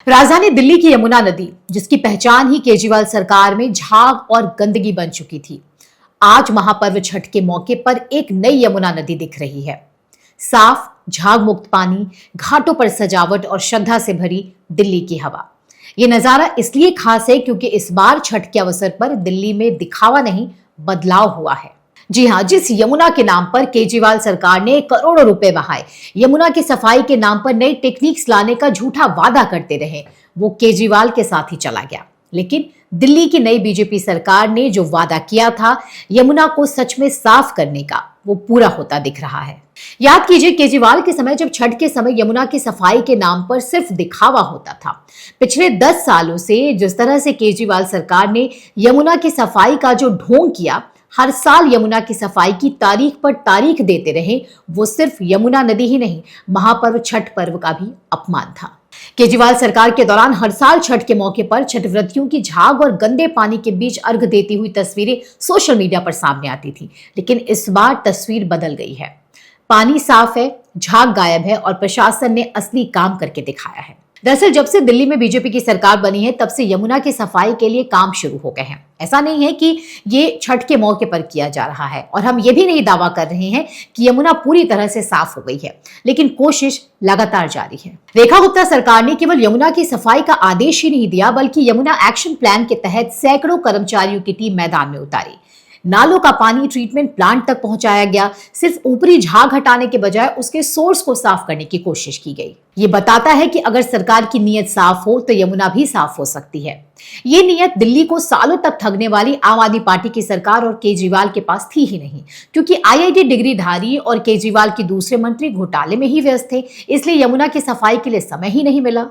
राजधानी दिल्ली की यमुना नदी, जिसकी पहचान ही केजरीवाल सरकार में झाग और गंदगी बन चुकी थी, आज महापर्व छठ के मौके पर एक नई यमुना नदी दिख रही है। साफ, झाग मुक्त पानी, घाटों पर सजावट और श्रद्धा से भरी दिल्ली की हवा। ये नजारा इसलिए खास है क्योंकि इस बार छठ के अवसर पर दिल्ली में दिखावा नहीं, बदलाव हुआ है। जी हां, जिस यमुना के नाम पर केजरीवाल सरकार ने करोड़ों रुपए बहाए, यमुना की सफाई के नाम पर नई टेक्निक्स लाने का झूठा वादा करते रहे, वो केजरीवाल के साथ ही चला गया। लेकिन दिल्ली की नई बीजेपी सरकार ने जो वादा किया था यमुना को सच में साफ करने का, वो पूरा होता दिख रहा है। याद कीजिए, केजरीवाल के समय जब छठ के समय यमुना की सफाई के नाम पर सिर्फ दिखावा होता था। पिछले 10 सालों से जिस तरह से केजरीवाल सरकार ने यमुना की सफाई का जो ढोंग किया, हर साल यमुना की सफाई की तारीख पर तारीख देते रहे, वो सिर्फ यमुना नदी ही नहीं, महापर्व छठ पर्व का भी अपमान था। केजरीवाल सरकार के दौरान हर साल छठ के मौके पर छठ व्रतियों की झाग और गंदे पानी के बीच अर्घ देती हुई तस्वीरें सोशल मीडिया पर सामने आती थी। लेकिन इस बार तस्वीर बदल गई है। पानी साफ है, झाग गायब है और प्रशासन ने असली काम करके दिखाया है। दरअसल जब से दिल्ली में बीजेपी की सरकार बनी है, तब से यमुना की सफाई के लिए काम शुरू हो गए हैं। ऐसा नहीं है कि ये छठ के मौके पर किया जा रहा है, और हम ये भी नहीं दावा कर रहे हैं कि यमुना पूरी तरह से साफ हो गई है, लेकिन कोशिश लगातार जारी है। रेखा गुप्ता सरकार ने केवल यमुना की सफाई का आदेश ही नहीं दिया, बल्कि यमुना एक्शन प्लान के तहत सैकड़ों कर्मचारियों की टीम मैदान में उतारी। नालों का पानी ट्रीटमेंट प्लांट तक पहुंचाया गया। सिर्फ ऊपरी झाग हटाने के बजाय उसके सोर्स को साफ करने की कोशिश की गई। ये बताता है कि अगर सरकार की नीयत साफ हो तो यमुना भी साफ हो सकती है। ये नीयत दिल्ली को सालों तक ठगने वाली आम आदमी पार्टी की सरकार और केजरीवाल के पास थी ही नहीं, क्योंकि आईआईटी डिग्रीधारी और केजरीवाल के दूसरे मंत्री घोटाले में ही व्यस्त थे, इसलिए यमुना की सफाई के लिए समय ही नहीं मिला।